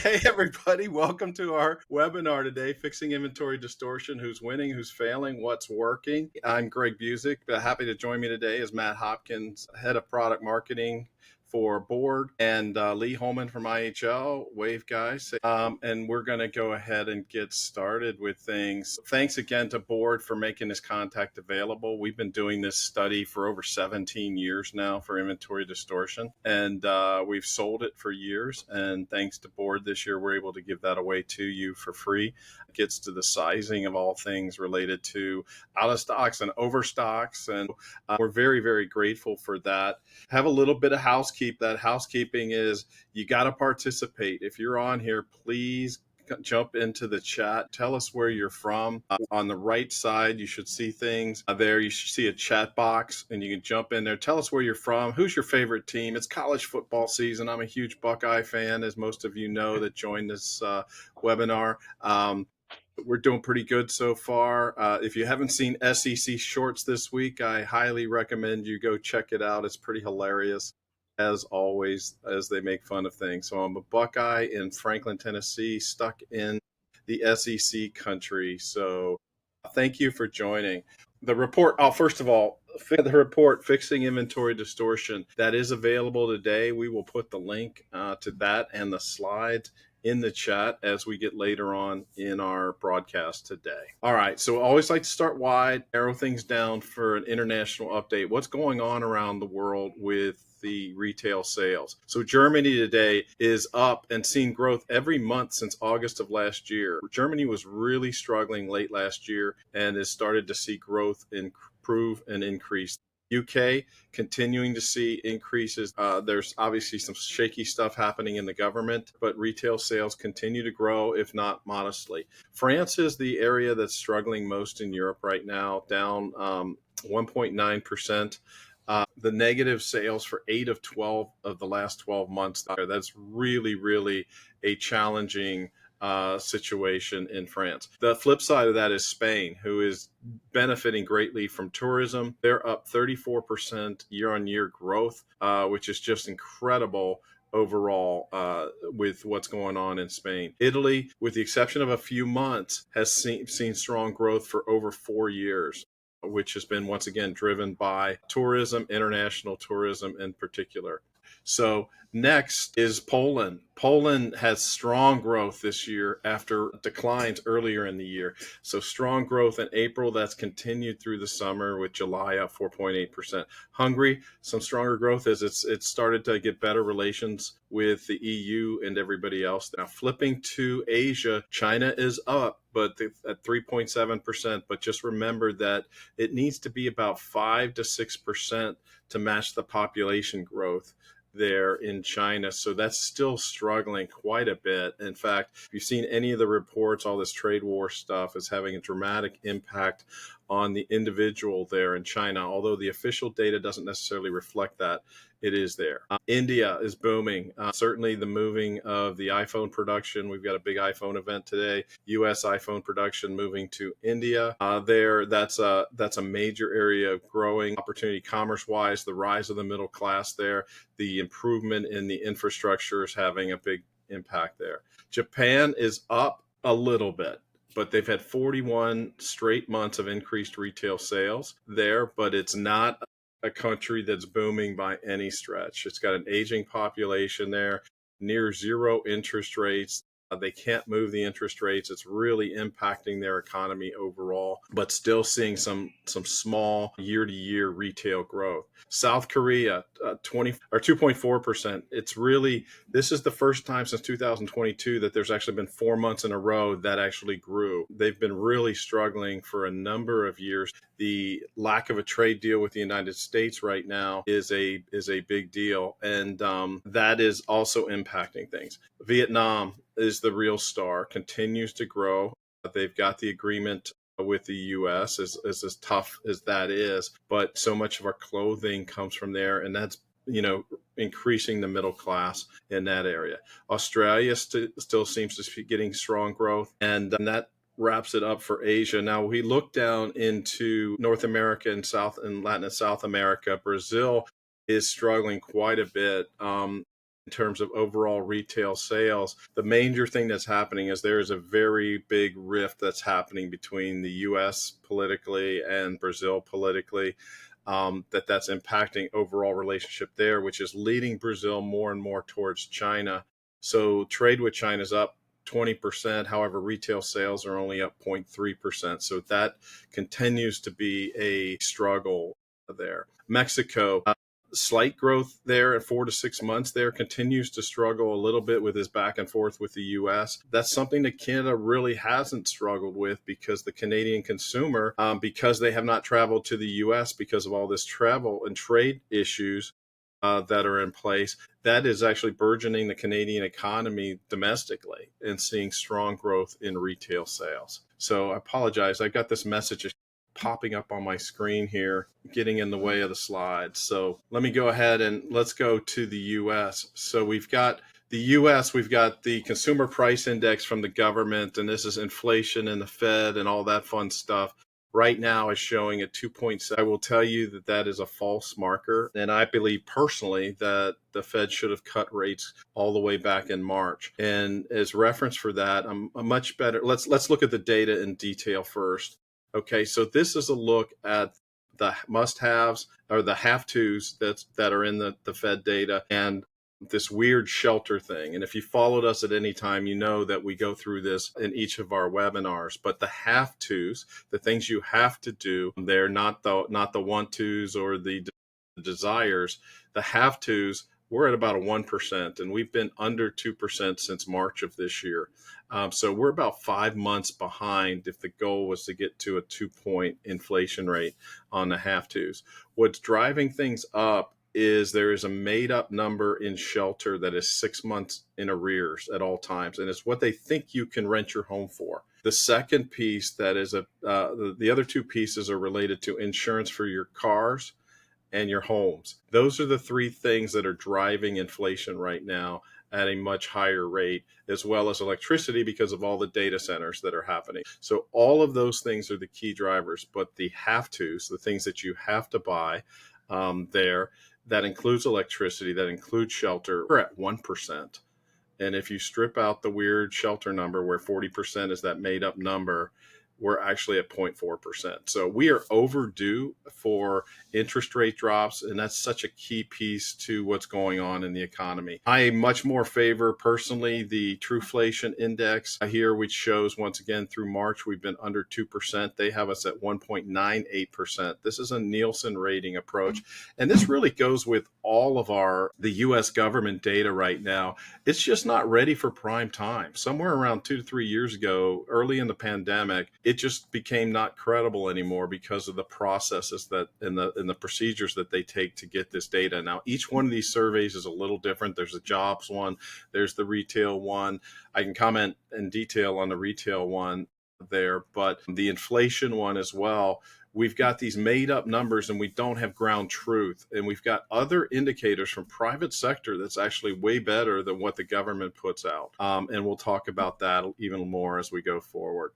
Hey, everybody, welcome to our webinar today, Fixing Inventory Distortion, Who's Winning, Who's Failing, What's Working. I'm Greg Busick. Happy to join me today is Matt Hopkins, Head of Product Marketing for Board, and Lee Holman from IHL, wave guys. And we're going to go ahead and get started with things. Thanks again to Board for making this contact available. We've been doing this study for over 17 years now for inventory distortion, and we've sold it for years. And thanks to Board this year, we're able to give that away to you for free. It gets to the sizing of all things related to out of stocks and overstocks. And we're very, very grateful for that. Have a little bit of housekeeping. That housekeeping is you got to participate. If you're on here, please jump into the chat. Tell us where you're from. On the right side, you should see things there. You should see a chat box and you can jump in there. Tell us where you're from. Who's your favorite team? It's college football season. I'm a huge Buckeye fan, as most of you know that joined this webinar. We're doing pretty good so far. If you haven't seen SEC Shorts this week, I highly recommend you go check it out. It's pretty hilarious, as always, as they make fun of things. So I'm a Buckeye in Franklin, Tennessee, stuck in the SEC country. So thank you for joining. The report, first of all, the report, Fixing Inventory Distortion, that is available today. We will put the link to that and the slides in the chat as we get later on in our broadcast today. All right, so I always like to start wide, narrow things down for an international update. What's going on around the world with the retail sales? So Germany today is up and seeing growth every month since August of last year. Germany was really struggling late last year and has started to see growth improve and increase. UK continuing to see increases. There's obviously some shaky stuff happening in the government, but retail sales continue to grow, if not modestly. France is the area that's struggling most in Europe right now, down 1.9%. The negative sales for 8 of 12 of the last 12 months. That's really, really a challenging situation in France. The flip side of that is Spain, who is benefiting greatly from tourism. They're up 34% year-on-year growth, which is just incredible overall with what's going on in Spain. Italy, with the exception of a few months, has seen strong growth for over 4 years, which has been once again driven by tourism, international tourism in particular. So next is Poland. Poland has strong growth this year after declines earlier in the year. So strong growth in April, that's continued through the summer with July up 4.8%. Hungary, some stronger growth as it's started to get better relations with the EU and everybody else. Now flipping to Asia, China is up, but at 3.7%. But just remember that it needs to be about 5 to 6% to match the population growth there in China. So that's still struggling quite a bit. In fact, if you've seen any of the reports, all this trade war stuff is having a dramatic impact on the individual there in China. Although the official data doesn't necessarily reflect that, it is there. India is booming. Certainly the moving of the iPhone production. We've got a big iPhone event today. US iPhone production moving to India. That's a major area of growing opportunity commerce-wise. The rise of the middle class there. The improvement in the infrastructure is having a big impact there. Japan is up a little bit, but they've had 41 straight months of increased retail sales there, but it's not a country that's booming by any stretch. It's got an aging population there, near zero interest rates. They can't move the interest rates. It's really impacting their economy overall, but still seeing some small year-to-year retail growth. South Korea, 2.4%. This is the first time since 2022 that there's actually been 4 months in a row that actually grew. They've been really struggling for a number of years. The lack of a trade deal with the United States right now is a big deal, and that is also impacting things. Vietnam is the real star, continues to grow. They've got the agreement with the U.S. as tough as that is, but so much of our clothing comes from there, and that's increasing the middle class in that area. Australia still seems to be getting strong growth, and that wraps it up for Asia. Now we look down into North America and Latin and South America. Brazil is struggling quite a bit. in terms of overall retail sales, the major thing that's happening is there is a very big rift that's happening between the US politically and Brazil politically. That's impacting overall relationship there, which is leading Brazil more and more towards China. So trade with China is up 20%. However, retail sales are only up 0.3%. So that continues to be a struggle there. Mexico, slight growth there at 4 to 6 months there, continues to struggle a little bit with his back and forth with the US. That's something that Canada really hasn't struggled with, because the Canadian consumer, because they have not traveled to the US because of all this travel and trade issues that are in place, that is actually burgeoning the Canadian economy domestically and seeing strong growth in retail sales. So I apologize. I got this message popping up on my screen here, getting in the way of the slides. So let me go ahead and let's go to the US. So we've got the US, we've got the consumer price index from the government, and this is inflation and the Fed and all that fun stuff. Right now is showing at 2.7. I will tell you that that is a false marker. And I believe personally that the Fed should have cut rates all the way back in March. And as reference for that, I'm much better. Let's look at the data in detail first. Okay, so this is a look at the must-haves or the have-tos that are in the Fed data, and this weird shelter thing. And if you followed us at any time, you know that we go through this in each of our webinars. But the have-tos, the things you have to do, they're not the want-tos or the desires. The have-tos, we're at about a 1%, and we've been under 2% since March of this year. So we're about 5 months behind if the goal was to get to a 2-point inflation rate on the have-tos. What's driving things up is there is a made up number in shelter that is 6 months in arrears at all times. And it's what they think you can rent your home for. The second piece that is the other two pieces are related to insurance for your cars and your homes. Those are the three things that are driving inflation right now at a much higher rate, as well as electricity because of all the data centers that are happening. So all of those things are the key drivers, but the have-tos, the things that you have to buy there, that includes electricity, that includes shelter, we're at 1%. And if you strip out the weird shelter number where 40% is that made up number, we're actually at 0.4%. So we are overdue for interest rate drops, and that's such a key piece to what's going on in the economy. I much more favor personally the Trueflation Index here, which shows once again through March we've been under 2%. They have us at 1.98%. This is a Nielsen rating approach, and this really goes with all of the US government data right now. It's just not ready for prime time. Somewhere around 2 to 3 years ago, early in the pandemic, it just became not credible anymore because of the processes that and the procedures that they take to get this data. Now, each one of these surveys is a little different. There's a jobs one, there's the retail one. I can comment in detail on the retail one there, but the inflation one as well. We've got these made up numbers and we don't have ground truth. And we've got other indicators from private sector that's actually way better than what the government puts out. And we'll talk about that even more as we go forward.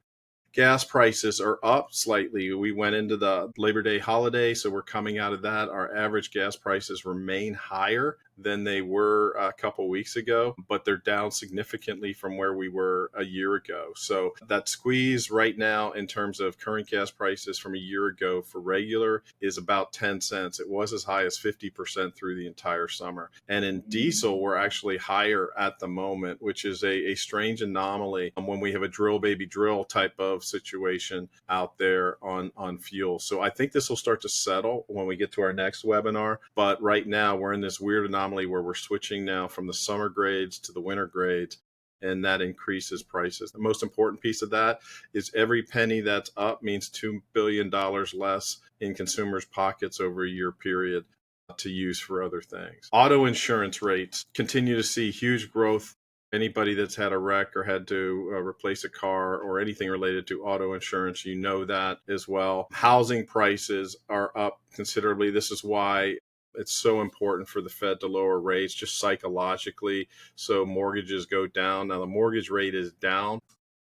Gas prices are up slightly. We went into the Labor Day holiday, so we're coming out of that. Our average gas prices remain higher than they were a couple weeks ago, but they're down significantly from where we were a year ago. So that squeeze right now in terms of current gas prices from a year ago for regular is about 10 cents. It was as high as 50% through the entire summer. And in diesel, we're actually higher at the moment, which is a strange anomaly when we have a drill baby drill type of situation out there on fuel. So I think this will start to settle when we get to our next webinar. But right now we're in this weird anomaly where we're switching now from the summer grades to the winter grades, and that increases prices. The most important piece of that is every penny that's up means $2 billion less in consumers' pockets over a year period to use for other things. Auto insurance rates continue to see huge growth. Anybody that's had a wreck or had to replace a car or anything related to auto insurance, you know that as well. Housing prices are up considerably. This is why it's so important for the Fed to lower rates just psychologically so mortgages go down. Now, the mortgage rate is down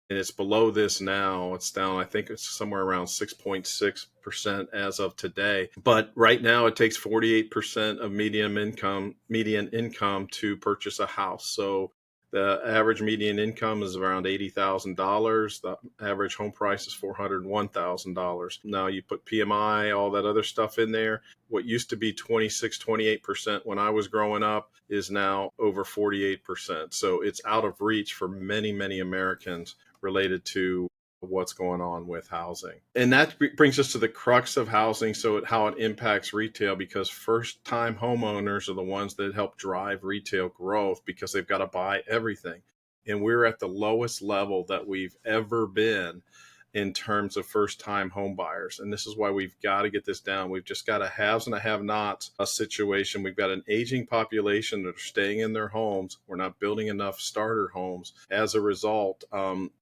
and it's below this now. It's down, I think it's somewhere around 6.6% as of today. But right now, it takes 48% of median income to purchase a house. So the average median income is around $80,000. The average home price is $401,000. Now you put PMI, all that other stuff in there. What used to be 26, 28% when I was growing up is now over 48%. So it's out of reach for many, many Americans related to what's going on with housing. And that brings us to the crux of housing, so how it impacts retail, because first time homeowners are the ones that help drive retail growth because they've got to buy everything. And we're at the lowest level that we've ever been in terms of first time home buyers. And this is why we've got to get this down. We've just got a haves and a have nots a situation. We've got an aging population that are staying in their homes. We're not building enough starter homes. As a result,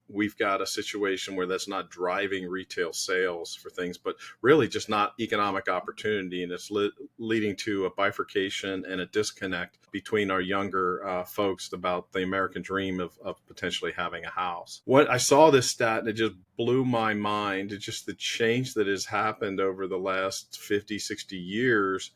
we've got a situation where that's not driving retail sales for things, but really just not economic opportunity. And it's leading to a bifurcation and a disconnect between our younger folks about the American dream of potentially having a house. What I saw this stat and it just blew my mind. It's just the change that has happened over the last 50, 60 years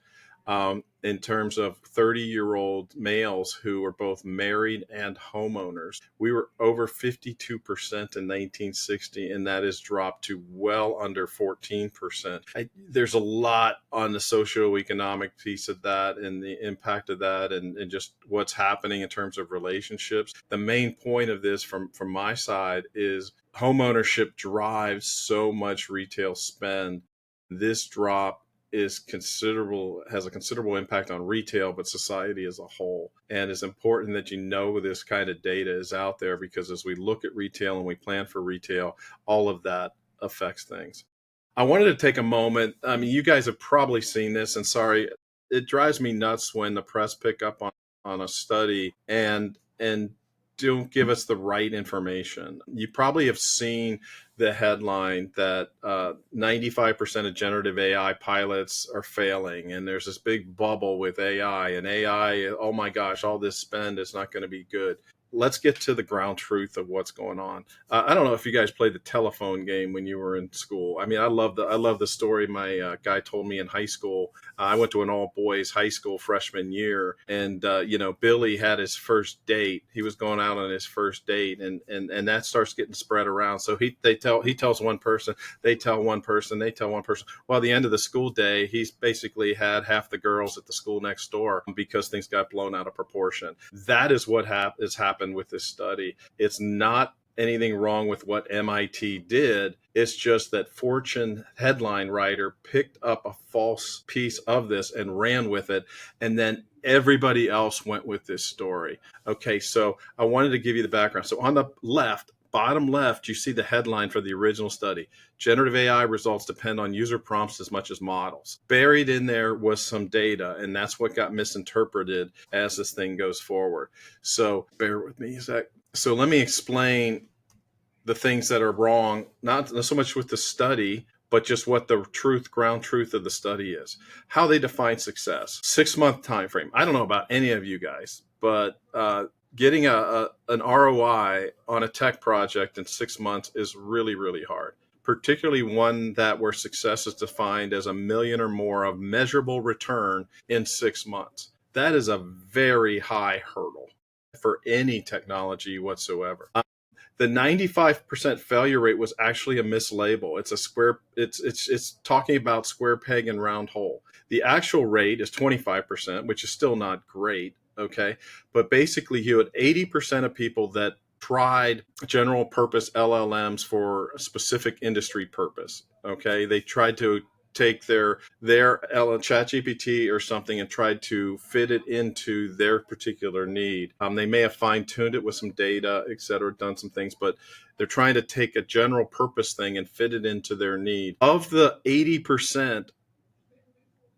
in terms of 30-year-old males who are both married and homeowners. We were over 52% in 1960, and that has dropped to well under 14%. There's a lot on the socioeconomic piece of that and the impact of that and just what's happening in terms of relationships. The main point of this from my side is homeownership drives so much retail spend. This drop has a considerable impact on retail, but society as a whole. And it's important that you know this kind of data is out there, because as we look at retail and we plan for retail, all of that affects things. I wanted to take a moment. I mean, you guys have probably seen this, and sorry, it drives me nuts when the press pick up on a study and don't give us the right information. You probably have seen the headline that 95% of generative AI pilots are failing, and there's this big bubble with AI, and AI, oh my gosh, all this spend is not going to be good. Let's get to the ground truth of what's going on. I don't know if you guys played the telephone game when you were in school. I mean, I love the story my guy told me in high school. I went to an all boys high school freshman year, and Billy had his first date. He was going out on his first date, and that starts getting spread around. So he tells one person, they tell one person, they tell one person. Well, at the end of the school day, he's basically had half the girls at the school next door because things got blown out of proportion. That is what has happened with this study. It's not anything wrong with what MIT did. It's just that Fortune headline writer picked up a false piece of this and ran with it, and then everybody else went with this story. Okay, so I wanted to give you the background. So on the left, bottom left, you see the headline for the original study. Generative AI results depend on user prompts as much as models. Buried in there was some data, and that's what got misinterpreted as this thing goes forward. So bear with me a sec. So let me explain the things that are wrong, not so much with the study, but just what the ground truth of the study is. How they define success. 6-month time frame. I don't know about any of you guys, but getting an ROI on a tech project in 6 months is really, really hard, particularly one where success is defined as $1 million or more of measurable return in 6 months. That is a very high hurdle for any technology whatsoever. The 95% failure rate was actually a mislabel. It's talking about square peg and round hole. The actual rate is 25%, which is still not great. Okay. But basically you had 80% of people that tried general purpose LLMs for a specific industry purpose. Okay. They tried to take their ChatGPT or something and tried to fit it into their particular need. They may have fine-tuned it with some data, et cetera, done some things, but they're trying to take a general purpose thing and fit it into their need. Of the 80%,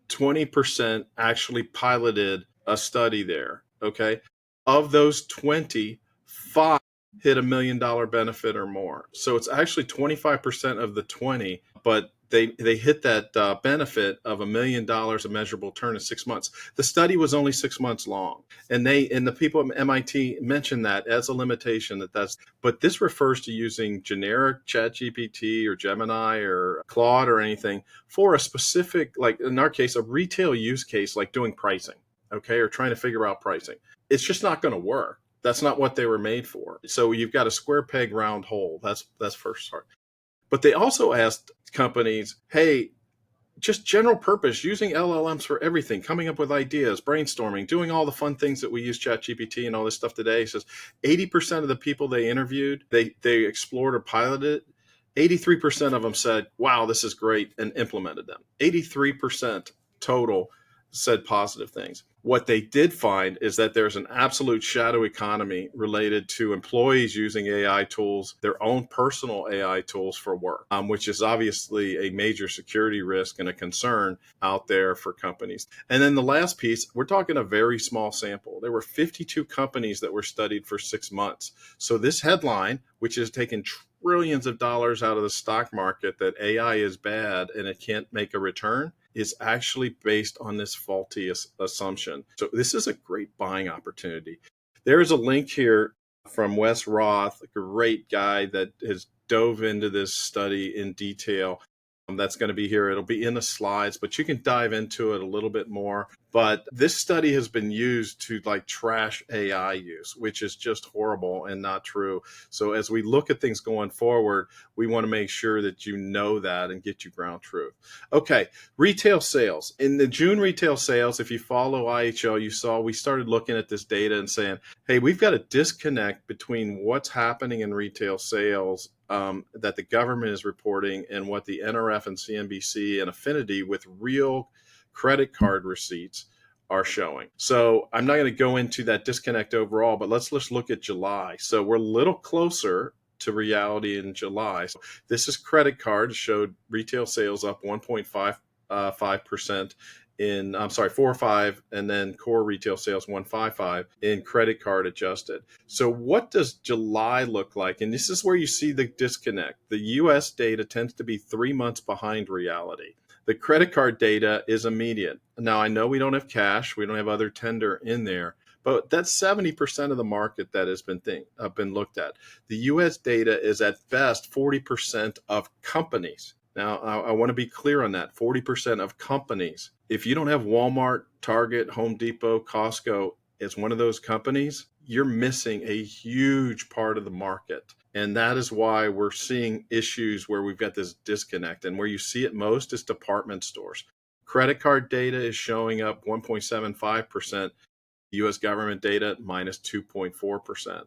20% actually piloted a study there. Okay. Of those 20, 5 hit $1 million benefit or more. So it's actually 25% of the 20, but they hit that benefit of $1 million of measurable return in 6 months. The study was only 6 months long, and the people at MIT mentioned that as a limitation. But this refers to using generic ChatGPT or Gemini or Claude or anything for a specific, like in our case, a retail use case, like doing pricing, okay, or trying to figure out pricing. It's just not going to work. That's not what they were made for. So you've got a square peg, round hole. That's first part. But they also asked companies, hey, just general purpose, using LLMs for everything, coming up with ideas, brainstorming, doing all the fun things that we use ChatGPT and all this stuff today. He says 80% of the people they interviewed, they explored or piloted it. 83% of them said, wow, this is great, and implemented them. 83% total said positive things. What they did find is that there's an absolute shadow economy related to employees using AI tools, their own personal AI tools for work, which is obviously a major security risk and a concern out there for companies. And then the last piece, we're talking a very small sample. There were 52 companies that were studied for 6 months. So this headline, which has taken trillions of dollars out of the stock market, that AI is bad and it can't make a return, is actually based on this faulty assumption. So this is a great buying opportunity. There is a link here from Wes Roth, a great guy that has dove into this study in detail. That's going to be here. It'll be in the slides, but you can dive into it a little bit more. But this study has been used to like trash AI use, which is just horrible and not true. So as we look at things going forward, we want to make sure that you know that and get you ground truth. Okay, retail sales. In the June retail sales, if you follow IHL, you saw we started looking at this data and saying, hey, we've got a disconnect between what's happening in retail sales that the government is reporting and what the NRF and CNBC and Affinity with real credit card receipts are showing. So I'm not going to go into that disconnect overall, but let's look at July. So we're a little closer to reality in July. So this is credit cards, showed retail sales up 1.55% in, 4.5, and then core retail sales 1.55 in credit card adjusted. So what does July look like? And this is where you see the disconnect. The US data tends to be 3 months behind reality. The credit card data is immediate. Now, I know we don't have cash, we don't have other tender in there, but that's 70% of the market that has been looked at. The US data is at best 40% of companies. Now, I want to be clear on that. 40% of companies. If you don't have Walmart, Target, Home Depot, Costco as one of those companies, you're missing a huge part of the market. And that is why we're seeing issues where we've got this disconnect. And where you see it most is department stores. Credit card data is showing up 1.75%. U.S. government data minus 2.4%.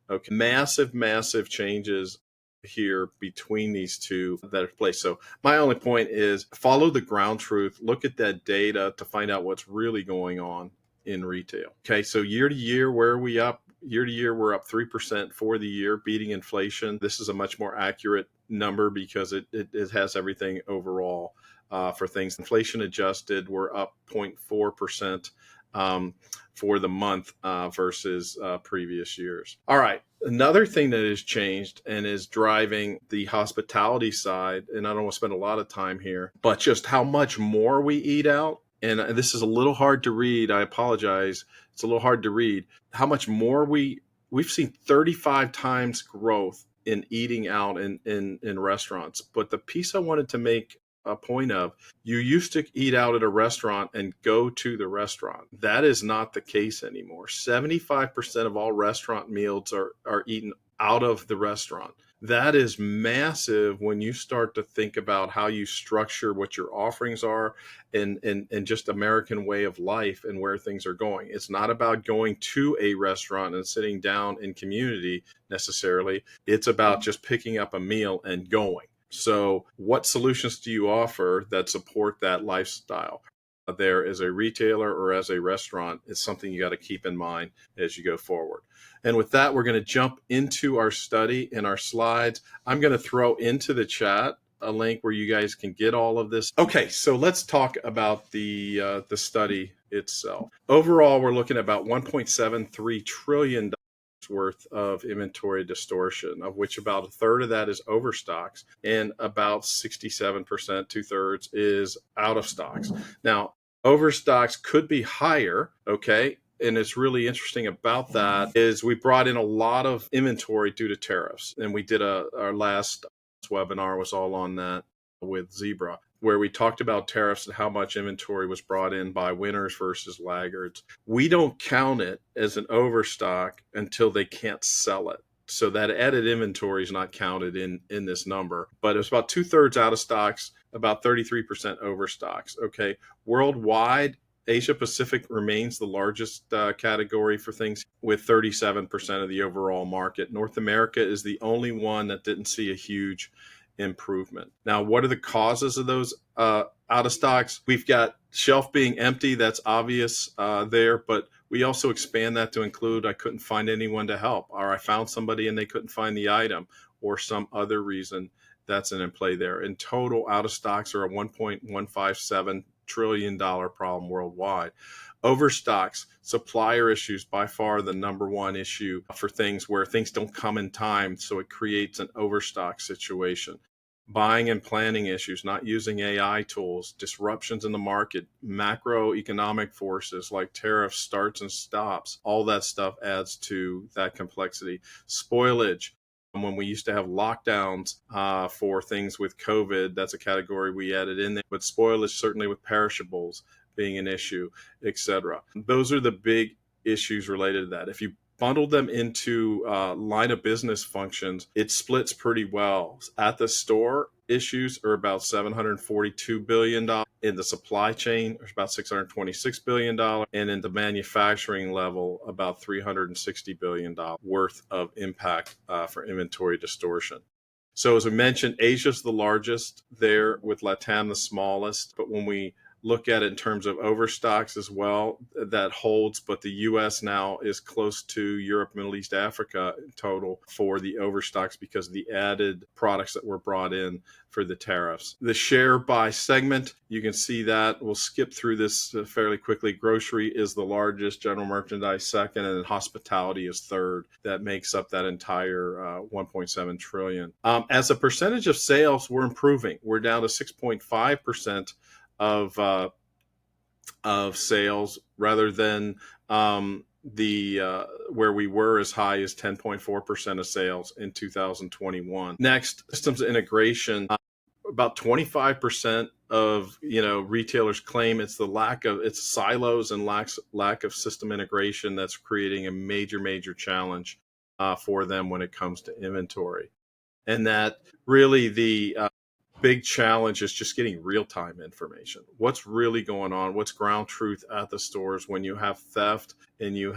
Okay, massive changes here between these two that are placed. So my only point is follow the ground truth, look at that data to find out what's really going on in retail. Okay, so year to year, where are we up? Year to year, we're up 3% for the year, beating inflation. This is a much more accurate number because it has everything overall for things. Inflation adjusted, we're up 0.4% for the month versus previous years. All right. Another thing that has changed and is driving the hospitality side, and I don't want to spend a lot of time here, but just how much more we eat out. And this is a little hard to read. I apologize. It's a little hard to read. How much more we've seen 35 times growth in eating out in restaurants. But the piece I wanted to make a point of, you used to eat out at a restaurant and go to the restaurant. That is not the case anymore. 75% of all restaurant meals are eaten out of the restaurant. That is massive when you start to think about how you structure what your offerings are and just American way of life and where things are going. It's not about going to a restaurant and sitting down in community necessarily. It's about just picking up a meal and going. So what solutions do you offer that support that lifestyle? There as a retailer or as a restaurant is something you got to keep in mind as you go forward. And with that, we're going to jump into our study and our slides. I'm going to throw into the chat a link where you guys can get all of this. Okay, so let's talk about the study itself. Overall, we're looking at about $1.73 trillion worth of inventory distortion, of which about a third of that is overstocks and about 67%, two-thirds, is out of stocks. Now, overstocks could be higher, okay? And it's really interesting about that is we brought in a lot of inventory due to tariffs. And we did our last webinar was all on that with Zebra, where we talked about tariffs and how much inventory was brought in by winners versus laggards. We don't count it as an overstock until they can't sell it. So that added inventory is not counted in this number. But it's about two-thirds out of stocks, about 33% overstocks. Okay. Worldwide, Asia Pacific remains the largest category for things with 37% of the overall market. North America is the only one that didn't see a huge improvement. Now, what are the causes of those out of stocks? We've got shelf being empty. That's obvious there, but we also expand that to include I couldn't find anyone to help, or I found somebody and they couldn't find the item, or some other reason that's in play there. In total, out of stocks are a $1.157 trillion problem worldwide. Overstocks, supplier issues, by far the number one issue for things where things don't come in time, so it creates an overstock situation. Buying and planning issues, not using AI tools, disruptions in the market, macroeconomic forces like tariffs, starts and stops, all that stuff adds to that complexity. Spoilage. When we used to have lockdowns for things with COVID, that's a category we added in there. But spoilage, certainly with perishables being an issue, etc. Those are the big issues related to that. If you bundle them into line of business functions, it splits pretty well. At the store, issues are about $742 billion. In the supply chain, there's about $626 billion. And in the manufacturing level, about $360 billion worth of impact for inventory distortion. So as I mentioned, Asia's the largest there, with LATAM the smallest. But when we look at it in terms of overstocks as well, that holds, but the U.S. now is close to Europe, Middle East, Africa in total for the overstocks because of the added products that were brought in for the tariffs. The share by segment, you can see that. We'll skip through this fairly quickly. Grocery is the largest, general merchandise second, and then hospitality is third. That makes up that entire 1.7 trillion. As a percentage of sales, we're improving. We're down to 6.5% of sales, rather than where we were as high as 10.4% of sales in 2021. Next, systems integration. About 25% of retailers claim it's it's silos and lack of system integration that's creating a major challenge for them when it comes to inventory, and that really the big challenge is just getting real-time information. What's really going on? What's ground truth at the stores when you have theft and you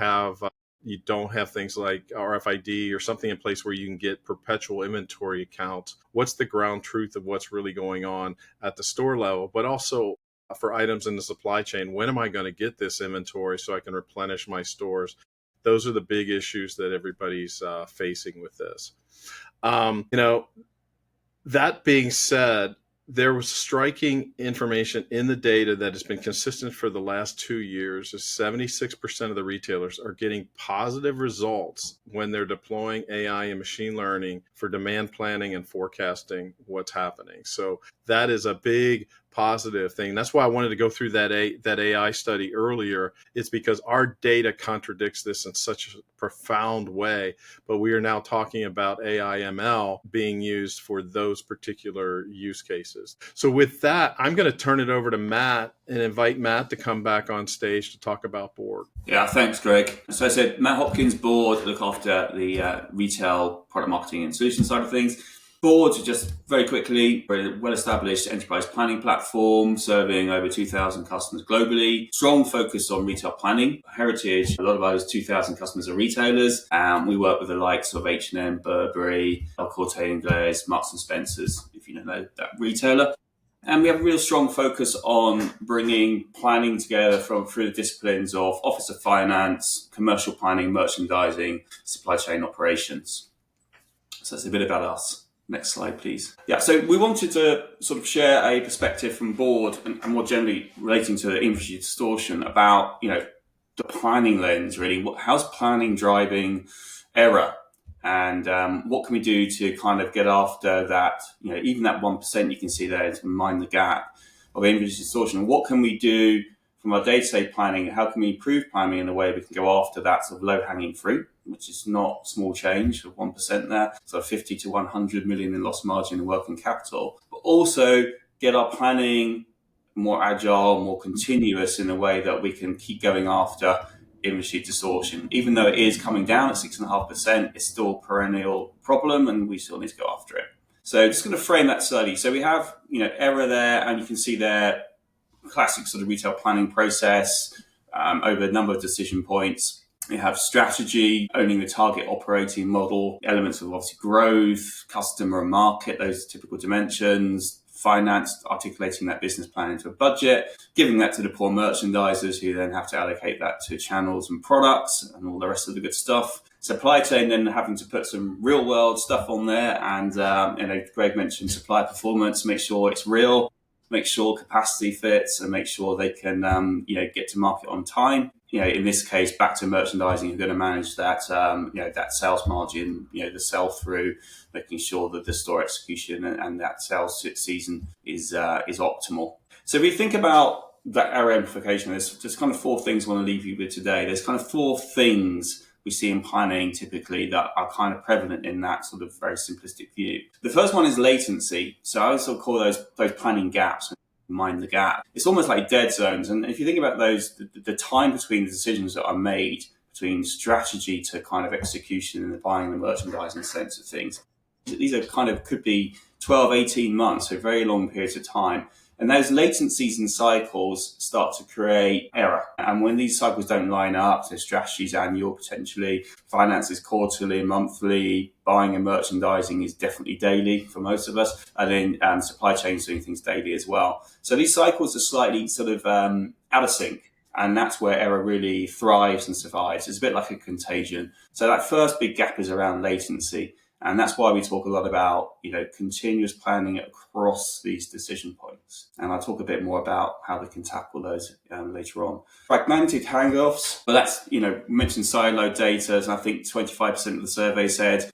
don't have things like RFID or something in place where you can get perpetual inventory accounts? What's the ground truth of what's really going on at the store level, but also for items in the supply chain? When am I going to get this inventory so I can replenish my stores? Those are the big issues that everybody's facing with this. That being said, there was striking information in the data that has been consistent for the last 2 years. Is 76% of the retailers are getting positive results when they're deploying AI and machine learning for demand planning and forecasting what's happening. So that is a big positive thing. That's why I wanted to go through that AI study earlier. It's because our data contradicts this in such a profound way, but we are now talking about AI ML being used for those particular use cases. So with that, I'm going to turn it over to Matt and invite Matt to come back on stage to talk about Board. Yeah, thanks, Greg. So I said Matt Hopkins, Board, look after the retail product marketing and solution side of things. Board, just very quickly, very well-established enterprise planning platform serving over 2,000 customers globally. Strong focus on retail planning. Heritage, a lot of those 2,000 customers are retailers. We work with the likes of H&M, Burberry, El Corte Inglés, Marks and Spencer's, if you know that retailer. And we have a real strong focus on bringing planning together through the disciplines of Office of Finance, commercial planning, merchandising, supply chain operations. So that's a bit about us. Next slide, please. Yeah, so we wanted to sort of share a perspective from Board and more generally relating to inventory distortion about, the planning lens, really. How's planning driving error. And what can we do to kind of get after that, even that 1% you can see there to mind the gap of inventory distortion? What can we do from our day-to-day planning? How can we improve planning in a way we can go after that sort of low-hanging fruit, which is not small change of 1% there, so 50 to 100 million in lost margin and working capital, but also get our planning more agile, more continuous in a way that we can keep going after inventory distortion. Even though it is coming down at 6.5%, it's still a perennial problem and we still need to go after it. So just going to frame that slightly. So we have, error there, and you can see there classic sort of retail planning process over a number of decision points. We have strategy, owning the target operating model, elements of obviously growth, customer and market, those typical dimensions. Finance, articulating that business plan into a budget, giving that to the poor merchandisers who then have to allocate that to channels and products and all the rest of the good stuff. Supply chain then having to put some real world stuff on there, and Greg mentioned supply performance, make sure it's real, make sure capacity fits, and make sure they can get to market on time. In this case, back to merchandising, you're going to manage that, that sales margin, the sell through, making sure that the store execution and that sales season is optimal. So if we think about that error amplification, there's just kind of four things I want to leave you with today. There's kind of four things we see in planning typically that are kind of prevalent in that sort of very simplistic view. The first one is latency. So I also call those planning gaps. Mind the gap. It's almost like dead zones. And if you think about those, the time between the decisions that are made between strategy to kind of execution and the buying and the merchandising sense of things, these are kind of could be 12, 18 months, so very long periods of time. And those latencies and cycles start to create error. And when these cycles don't line up, so strategy's annual potentially, finance is quarterly, monthly, buying and merchandising is definitely daily for most of us, and then supply chain's doing things daily as well. So these cycles are slightly sort of out of sync. And that's where error really thrives and survives. It's a bit like a contagion. So that first big gap is around latency. And that's why we talk a lot about, continuous planning across these decision points. And I'll talk a bit more about how we can tackle those later on. Fragmented handoffs, but that's, mentioned siloed data. And I think 25% of the survey said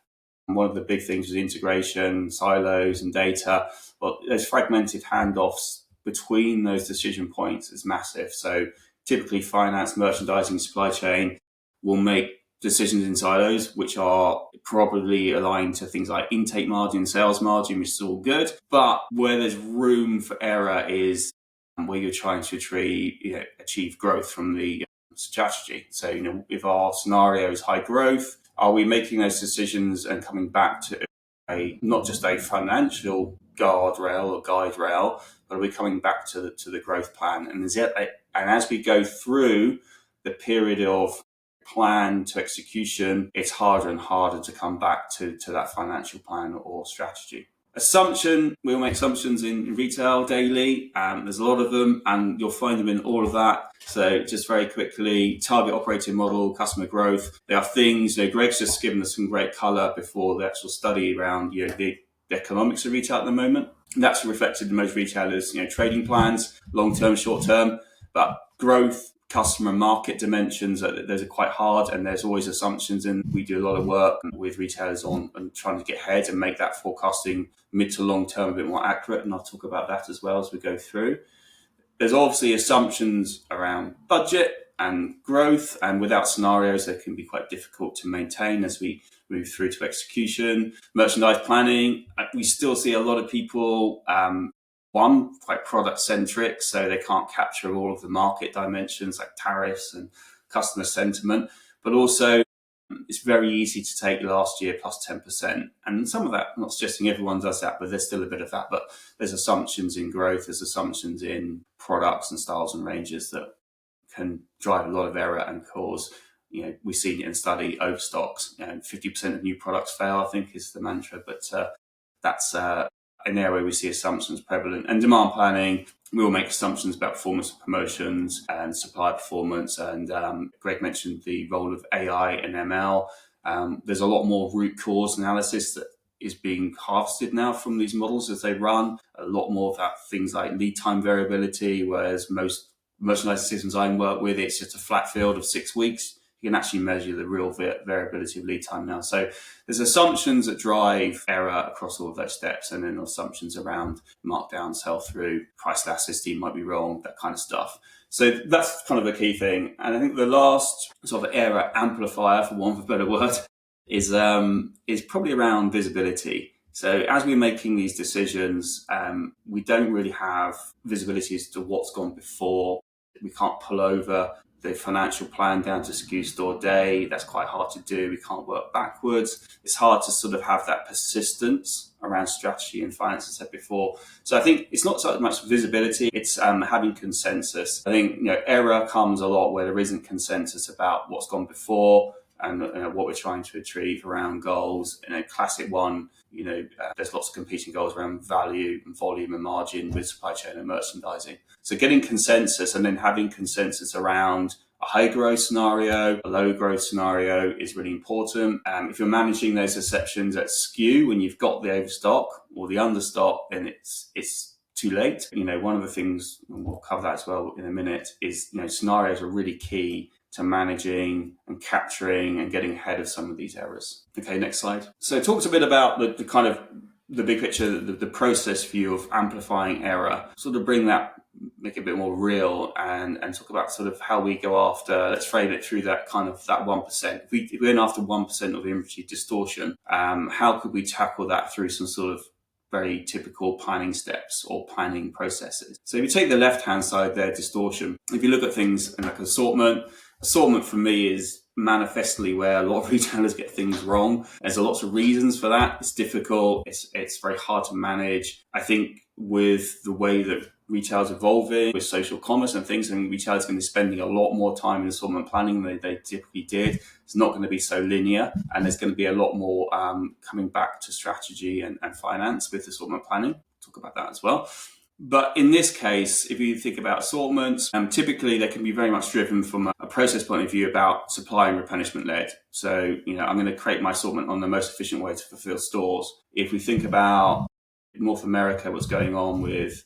one of the big things was integration, silos and data. Well, those fragmented handoffs between those decision points is massive. So typically finance, merchandising, supply chain will make decisions in silos, which are probably aligned to things like intake margin, sales margin, which is all good. But where there's room for error is where you're trying to achieve growth from the strategy. So, if our scenario is high growth, are we making those decisions and coming back to not just a financial guardrail or guide rail, but are we coming back to the growth plan? And as we go through the period of plan to execution, it's harder and harder to come back to that financial plan or strategy. Assumption, we'll make assumptions in retail daily. There's a lot of them, and you'll find them in all of that. So just very quickly, target operating model, customer growth. There are things, Greg's just given us some great color before the actual study around the economics of retail at the moment. And that's reflected in most retailers, trading plans, long-term, short-term, but growth, customer market dimensions, those are quite hard, and there's always assumptions, and we do a lot of work with retailers on trying to get ahead and make that forecasting mid to long term a bit more accurate, and I'll talk about that as well as we go through. There's obviously assumptions around budget and growth, and without scenarios they can be quite difficult to maintain as we move through to execution. Merchandise planning, we still see a lot of people quite product centric, so they can't capture all of the market dimensions like tariffs and customer sentiment, but also it's very easy to take last year plus 10%. And some of that, I'm not suggesting everyone does that, but there's still a bit of that. But there's assumptions in growth, there's assumptions in products and styles and ranges that can drive a lot of error and cause, we've seen it in study overstocks. 50% of new products fail, I think is the mantra, but that's an area where we see assumptions prevalent. And demand planning, we will make assumptions about performance of promotions and supply performance. And Greg mentioned the role of AI and ML. There's a lot more root cause analysis that is being harvested now from these models as they run. A lot more of that things like lead time variability, whereas most merchandising systems I work with, it's just a flat field of 6 weeks. you can actually measure the real variability of lead time now. So there's assumptions that drive error across all of those steps, and then assumptions around markdown, sell-through, price elasticity might be wrong, that kind of stuff. So that's kind of a key thing. And I think the last sort of error amplifier, for want of a better word, is probably around visibility. So as we're making these decisions, we don't really have visibility as to what's gone before. We can't pull over the financial plan down to SKU store day. That's quite hard to do. We can't work backwards. It's hard to sort of have that persistence around strategy and finance, as I said before. So I think it's not so much visibility, it's having consensus. I think error comes a lot where there isn't consensus about what's gone before and what we're trying to achieve around goals. Classic one, there's lots of competing goals around value and volume and margin with supply chain and merchandising. So getting consensus and then having consensus around a high growth scenario, a low growth scenario is really important. If you're managing those exceptions at SKU when you've got the overstock or the understock, then it's too late. One of the things, and we'll cover that as well in a minute, is scenarios are really key to managing and capturing and getting ahead of some of these errors. Okay, next slide. So it talks a bit about the kind of the big picture, the process view of amplifying error, sort of bring that, make it a bit more real and talk about sort of how we go after, let's frame it through that kind of that 1%. If we're in after 1% of inventory distortion, how could we tackle that through some sort of very typical planning steps or planning processes? So if you take the left-hand side there, distortion, if you look at things in like assortment for me is manifestly where a lot of retailers get things wrong. There's lots of reasons for that. It's difficult. It's very hard to manage. I think with the way that retail's evolving with social commerce and things, and retailers going to be spending a lot more time in assortment planning than they typically did. It's not going to be so linear, and there's going to be a lot more coming back to strategy and finance with assortment planning. Talk about that as well. But in this case, if you think about assortments, typically they can be very much driven from a process point of view about supply and replenishment led. So, I'm going to create my assortment on the most efficient way to fulfill stores. If we think about North America, what's going on with,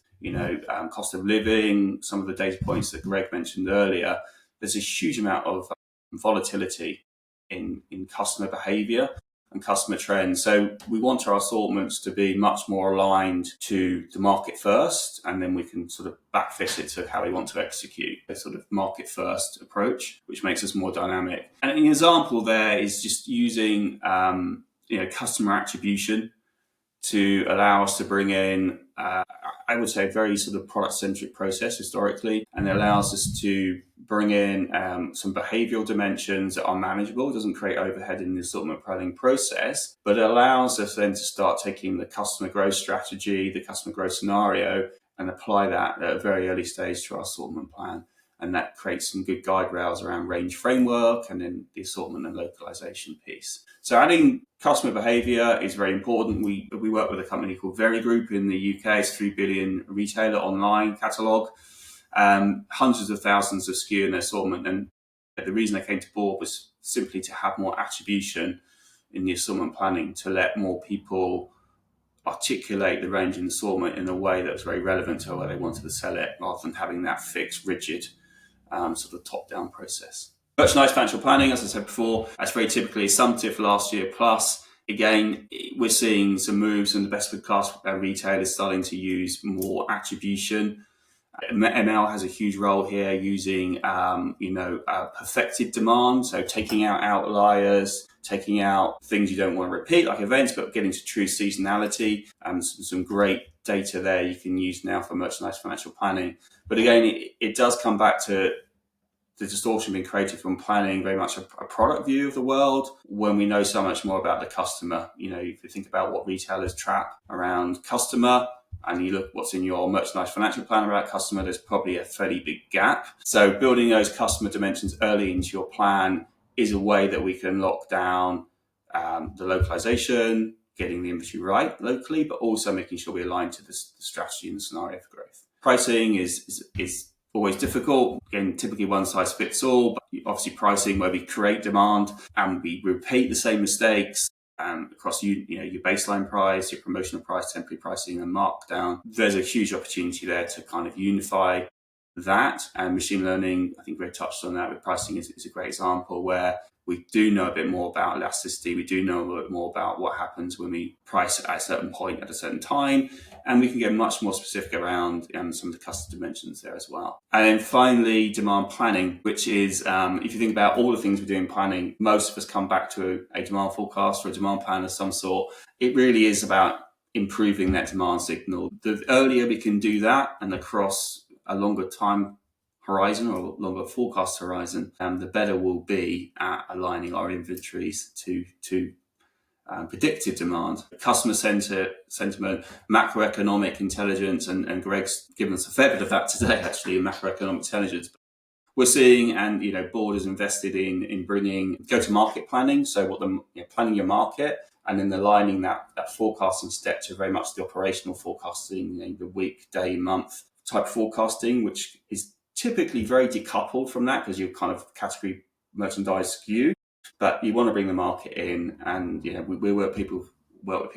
cost of living, some of the data points that Greg mentioned earlier, there's a huge amount of volatility in customer behavior and customer trends. So we want our assortments to be much more aligned to the market first, and then we can sort of backfit it to how we want to execute a sort of market first approach, which makes us more dynamic. And an example there is just using, customer attribution to allow us to bring in, I would say, a very sort of product-centric process historically, and it allows us to bring in some behavioral dimensions that are manageable. It doesn't create overhead in the assortment planning process, but it allows us then to start taking the customer growth strategy, the customer growth scenario, and apply that at a very early stage to our assortment plan. And that creates some good guide rails around range framework and then the assortment and localization piece. So adding customer behavior is very important. We work with a company called Very Group in the UK. It's a $3 billion retailer online catalog, hundreds of thousands of SKU in their assortment. And the reason I came to board was simply to have more attribution in the assortment planning, to let more people articulate the range and assortment in a way that was very relevant to where they wanted to sell it, rather than having that fixed, rigid sort of top-down process. Merchandise financial planning, as I said before, that's very typically assumptive last year plus. Again, we're seeing some moves, and the best-of-class retailers starting to use more attribution. ML has a huge role here, using perfected demand, so taking out outliers, taking out things you don't want to repeat, like events, but getting to true seasonality. Some great data there you can use now for merchandise financial planning. But again, it does come back to the distortion being created from planning very much a product view of the world, when we know so much more about the customer. If you think about what retailers track around customer, and you look what's in your merchandise financial plan about customer, there's probably a fairly big gap. So building those customer dimensions early into your plan is a way that we can lock down the localization, getting the inventory right locally, but also making sure we align to the strategy and the scenario for growth. Pricing is always difficult. Again, typically one size fits all, but obviously pricing where we create demand and we repeat the same mistakes across your baseline price, your promotional price, temporary pricing and markdown. There's a huge opportunity there to kind of unify that. And machine learning, I think Greg touched on that with pricing, is a great example where we do know a bit more about elasticity. We do know a little bit more about what happens when we price at a certain point at a certain time. And we can get much more specific around some of the customer dimensions there as well. And then finally, demand planning, which is, if you think about all the things we do in planning, most of us come back to a demand forecast or a demand plan of some sort. It really is about improving that demand signal. The earlier we can do that and across a longer time horizon or longer forecast horizon, the better we'll be at aligning our inventories to predictive demand. Customer sentiment, macroeconomic intelligence, and Greg's given us a fair bit of that today, actually, in macroeconomic intelligence. We're seeing, and board is invested in bringing go-to-market planning. So planning your market and then aligning that forecasting step to very much the operational forecasting, the week, day, month type forecasting, which is typically very decoupled from that because you're kind of category merchandise skew. But you want to bring the market in, and we work with people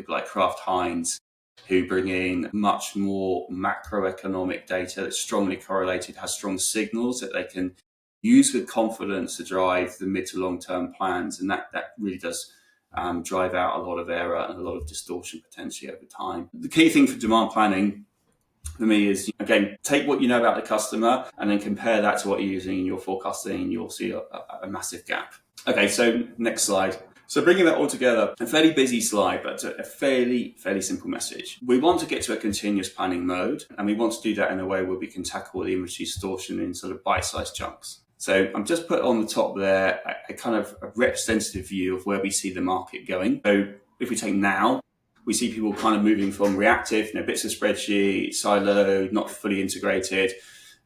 like Kraft Heinz, who bring in much more macroeconomic data that's strongly correlated, has strong signals that they can use with confidence to drive the mid to long term plans, and that really does drive out a lot of error and a lot of distortion potentially over time. The key thing for demand planning for me is, again, take what you know about the customer and then compare that to what you're using in your forecasting, and you'll see a massive gap. Okay, so next slide. So bringing that all together, a fairly busy slide, but a fairly simple message. We want to get to a continuous planning mode, and we want to do that in a way where we can tackle the inventory distortion in sort of bite-sized chunks. So I'm just put on the top there a kind of a representative view of where we see the market going. So if we take now, we see people kind of moving from reactive, bits of spreadsheet, siloed, not fully integrated,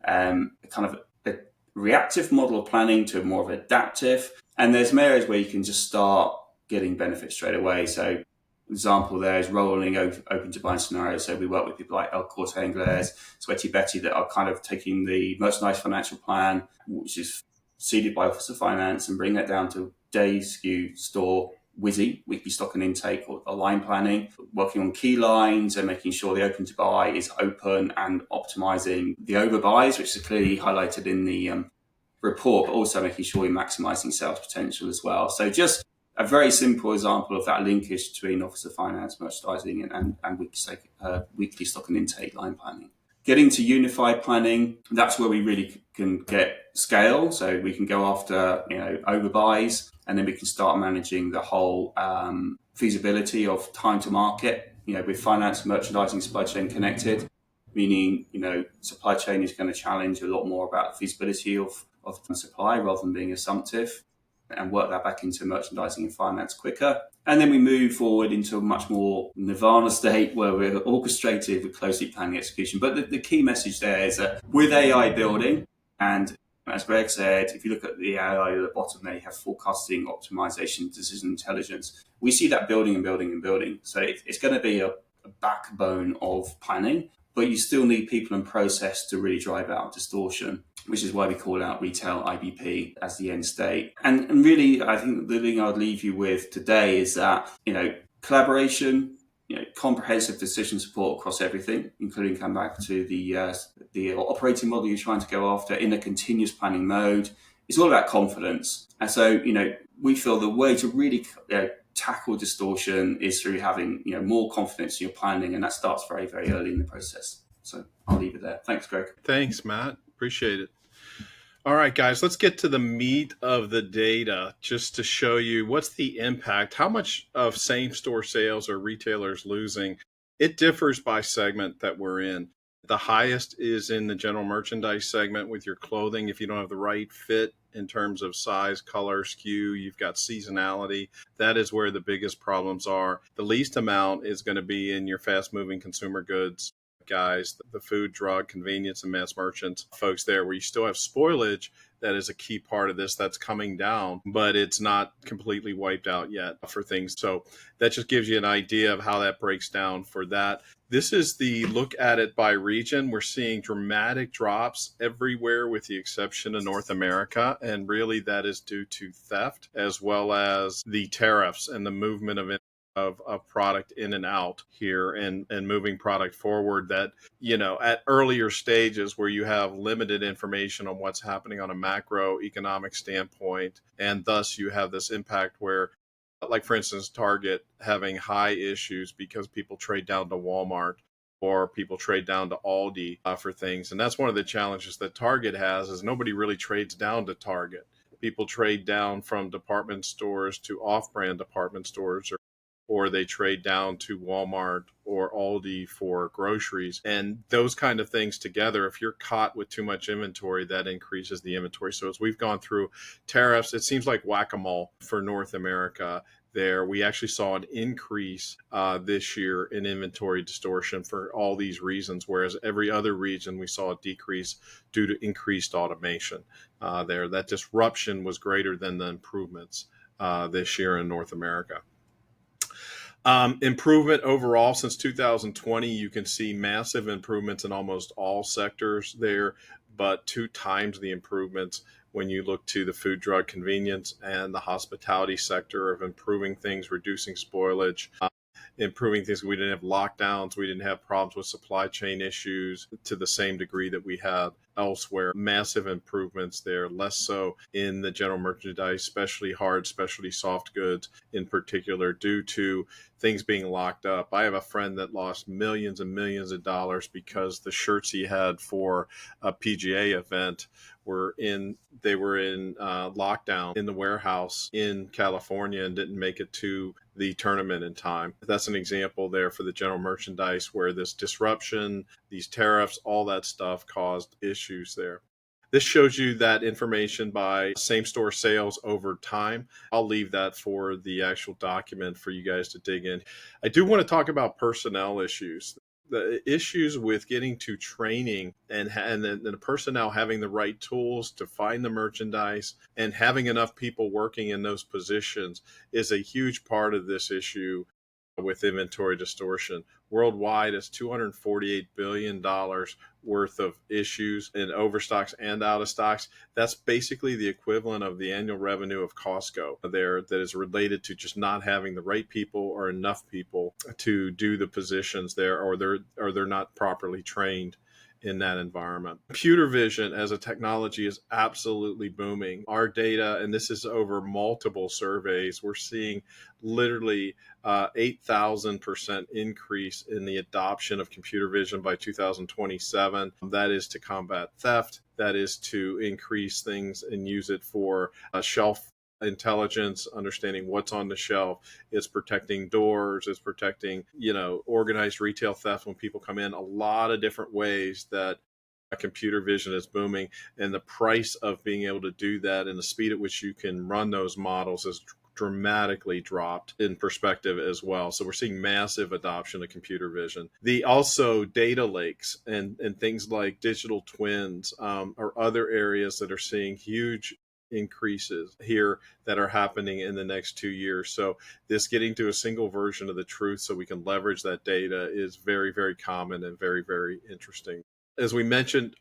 kind of a reactive model of planning to more of adaptive. And there's some areas where you can just start getting benefits straight away. So example there is rolling open to buy scenarios. So we work with people like El Corte Inglés, Sweaty Betty, that are kind of taking the merchandise financial plan, which is seeded by Office of Finance, and bring that down to day, SKU, store, WYSI, weekly stock and intake, or line planning, working on key lines and making sure the open to buy is open and optimizing the overbuys, which is clearly highlighted in the report, but also making sure you're maximizing sales potential as well. So just a very simple example of that linkage between Office of Finance, merchandising, and weekly stock and intake line planning. Getting to unified planning, that's where we really can get scale. So we can go after overbuys, and then we can start managing the whole feasibility of time to market, with finance, merchandising, supply chain connected, meaning, supply chain is going to challenge a lot more about the feasibility of supply rather than being assumptive, and work that back into merchandising and finance quicker. And then we move forward into a much more nirvana state where we're orchestrated with closely planning execution. But the key message there is that with AI building, and as Greg said, if you look at the AI at the bottom there, you have forecasting, optimization, decision intelligence. We see that building and building and building. So it's going to be a backbone of planning, but you still need people and process to really drive out distortion, which is why we call out retail IBP as the end state. And really, I think the thing I'd leave you with today is that, collaboration, comprehensive decision support across everything, including come back to the operating model you're trying to go after in a continuous planning mode. It's all about confidence. And so, we feel the way to really tackle distortion is through having more confidence in your planning, and that starts very, very early in the process. So I'll leave it there. Thanks, Greg. Thanks, Matt. Appreciate it. All right, guys, let's get to the meat of the data just to show you what's the impact. How much of same-store sales are retailers losing? It differs by segment that we're in. The highest is in the general merchandise segment with your clothing. If you don't have the right fit in terms of size, color, SKU, you've got seasonality. That is where the biggest problems are. The least amount is going to be in your fast-moving consumer goods guys, the food, drug, convenience, and mass merchants folks there, where you still have spoilage. That is a key part of this that's coming down, but it's not completely wiped out yet for things. So that just gives you an idea of how that breaks down for that. This is the look at it by region. We're seeing dramatic drops everywhere with the exception of North America. And really that is due to theft as well as the tariffs and the movement of of product in and out here and moving product forward that, at earlier stages where you have limited information on what's happening on a macroeconomic standpoint. And thus you have this impact where, like for instance, Target having high issues because people trade down to Walmart or people trade down to Aldi for things. And that's one of the challenges that Target has is nobody really trades down to Target. People trade down from department stores to off-brand department stores, or they trade down to Walmart or Aldi for groceries. And those kind of things together, if you're caught with too much inventory, that increases the inventory. So as we've gone through tariffs, it seems like whack-a-mole for North America there. We actually saw an increase this year in inventory distortion for all these reasons, whereas every other region we saw a decrease due to increased automation there. That disruption was greater than the improvements this year in North America. Improvement overall since 2020, you can see massive improvements in almost all sectors there, but 2 times the improvements when you look to the food, drug, convenience, and the hospitality sector of improving things, reducing spoilage, improving things. We didn't have lockdowns. We didn't have problems with supply chain issues to the same degree that we had elsewhere. Massive improvements there, less so in the general merchandise, especially hard, especially soft goods in particular, due to things being locked up. I have a friend that lost millions and millions of dollars because the shirts he had for a PGA event were in lockdown in the warehouse in California and didn't make it to the tournament in time. That's an example there for the general merchandise where this disruption, these tariffs, all that stuff caused issues there. This shows you that information by same store sales over time. I'll leave that for the actual document for you guys to dig in. I do want to talk about personnel issues. The issues with getting to training and the personnel having the right tools to find the merchandise and having enough people working in those positions is a huge part of this issue with inventory distortion. Worldwide, it's $248 billion worth of issues in overstocks and out of stocks. That's basically the equivalent of the annual revenue of Costco there, that is related to just not having the right people or enough people to do the positions there, or they're not properly trained in that environment. Computer vision as a technology is absolutely booming. Our data, and this is over multiple surveys, we're seeing literally 8,000% increase in the adoption of computer vision by 2027. That is to combat theft. That is to increase things and use it for shelf intelligence, understanding what's on the shelf. It's protecting doors. It's protecting, organized retail theft when people come in. A lot of different ways that computer vision is booming, and the price of being able to do that and the speed at which you can run those models is dramatically dropped in perspective as well. So we're seeing massive adoption of computer vision. The also data lakes and things like digital twins are other areas that are seeing huge increases here that are happening in the next 2 years. So this getting to a single version of the truth so we can leverage that data is very, very common and very, very interesting. As we mentioned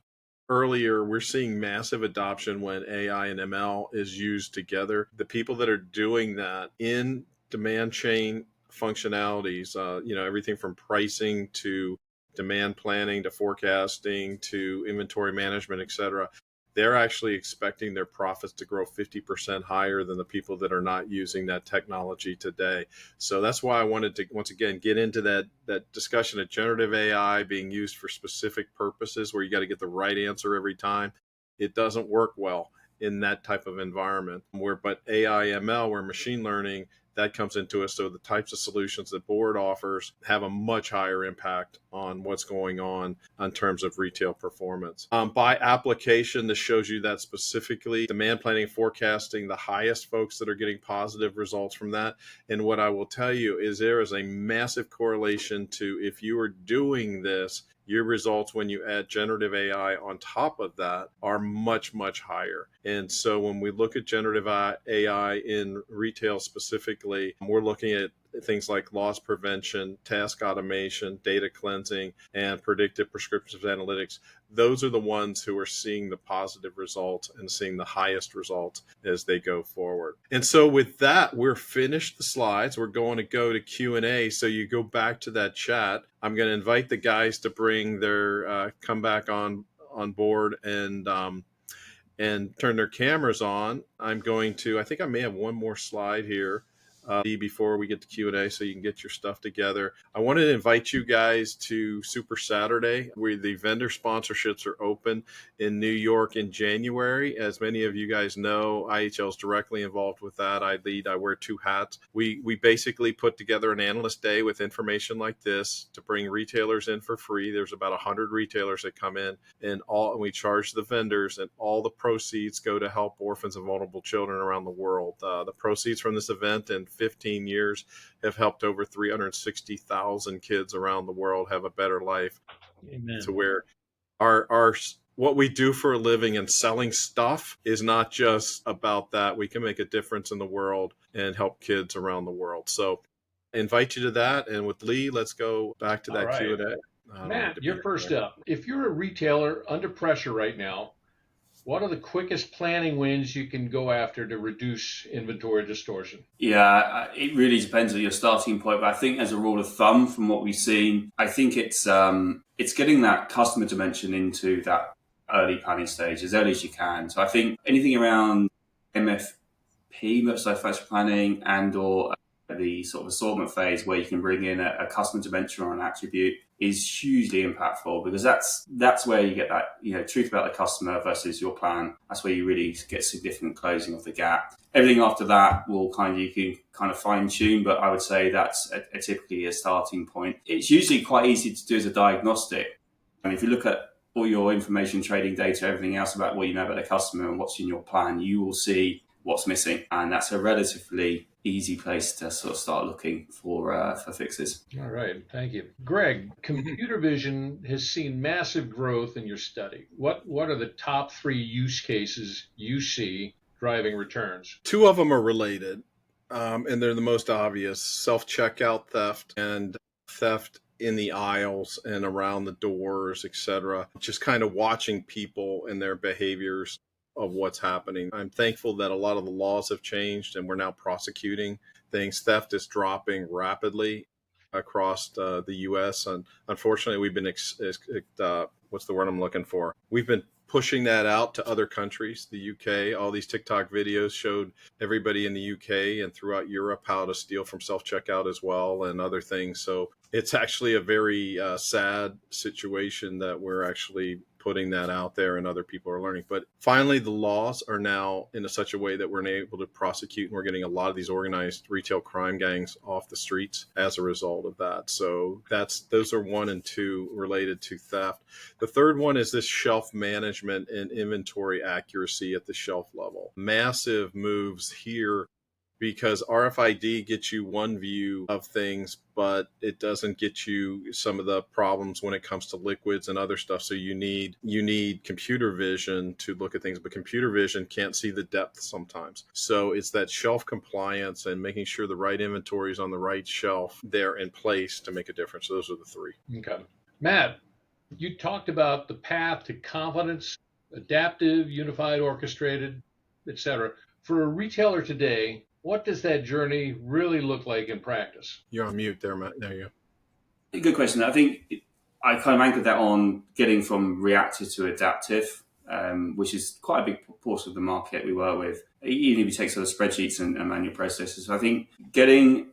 earlier, we're seeing massive adoption when AI and ML is used together. The people that are doing that in demand chain functionalities, everything from pricing to demand planning to forecasting to inventory management, et cetera, they're actually expecting their profits to grow 50% higher than the people that are not using that technology today. So that's why I wanted to, once again, get into that discussion of generative AI being used for specific purposes where you got to get the right answer every time. It doesn't work well in that type of environment. But AI, ML, where machine learning, that comes into it. So the types of solutions that Board offers have a much higher impact on what's going on in terms of retail performance. By application, this shows you that specifically demand planning and forecasting, the highest folks that are getting positive results from that. And what I will tell you is there is a massive correlation to if you are doing this, your results when you add generative AI on top of that are much, much higher. And so when we look at generative AI in retail specifically, we're looking at things like loss prevention, task automation, data cleansing, and predictive prescriptive analytics, those are the ones who are seeing the positive results and seeing the highest results as they go forward. And so with that, we're finished the slides. We're going to go to Q&A. So you go back to that chat. I'm going to invite the guys to bring their come back on board and turn their cameras on. I'm going to, I think I may have one more slide here before we get to Q&A so you can get your stuff together. I wanted to invite you guys to Super Saturday, where the vendor sponsorships are open in New York in January. As many of you guys know, IHL is directly involved with that. I wear two hats. We basically put together an analyst day with information like this to bring retailers in for free. There's about 100 retailers that come in, and we charge the vendors, and all the proceeds go to help orphans and vulnerable children around the world. The proceeds from this event in 15 years have helped over 360,000 kids around the world have a better life. Amen. To where our what we do for a living and selling stuff is not just about that. We can make a difference in the world and help kids around the world. So I invite you to that. And with Lee, let's go back to that All right. Q&A. Matt, you're first up. If you're a retailer under pressure right now, what are the quickest planning wins you can go after to reduce inventory distortion? Yeah, it really depends on your starting point. But I think as a rule of thumb, from what we've seen, I think it's getting that customer dimension into that early planning stage as early as you can. So I think anything around MFP, merchandise factory planning, and or the sort of assortment phase where you can bring in a customer dimension or an attribute is hugely impactful, because that's where you get that truth about the customer versus your plan. That's where you really get significant closing of the gap. Everything after that you can kind of fine tune, but I would say that's typically a starting point. It's usually quite easy to do as a diagnostic. And if you look at all your information, trading data, everything else about what you know about the customer and what's in your plan, you will see what's missing, and that's a relatively easy place to sort of start looking for fixes. All right, thank you. Greg, computer vision has seen massive growth in your study. What are the top 3 use cases you see driving returns? 2 of them are related, and they're the most obvious: self-checkout theft and theft in the aisles and around the doors, etc. Just kind of watching people and their behaviors of what's happening. I'm thankful that a lot of the laws have changed and we're now prosecuting things. Theft is dropping rapidly across the U.S. And unfortunately, we've been, what's the word I'm looking for? We've been pushing that out to other countries, the UK. All these TikTok videos showed everybody in the UK and throughout Europe how to steal from self-checkout as well and other things. So it's actually a very sad situation that we're actually putting that out there and other people are learning. But finally, the laws are now in such a way that we're able to prosecute, and we're getting a lot of these organized retail crime gangs off the streets as a result of that. So those are 1 and 2 related to theft. The third one is this shelf management and inventory accuracy at the shelf level. Massive moves here, because RFID gets you one view of things, but it doesn't get you some of the problems when it comes to liquids and other stuff. So you need computer vision to look at things, but computer vision can't see the depth sometimes. So it's that shelf compliance and making sure the right inventory is on the right shelf there in place to make a difference. So those are the 3. Okay. Matt, you talked about the path to confidence, adaptive, unified, orchestrated, etc. For a retailer today, what does that journey really look like in practice? You're on mute there, Matt. There you go. Good question. I think I kind of anchored that on getting from reactive to adaptive, which is quite a big portion of the market we work with, even if you take sort of spreadsheets and manual processes. So I think getting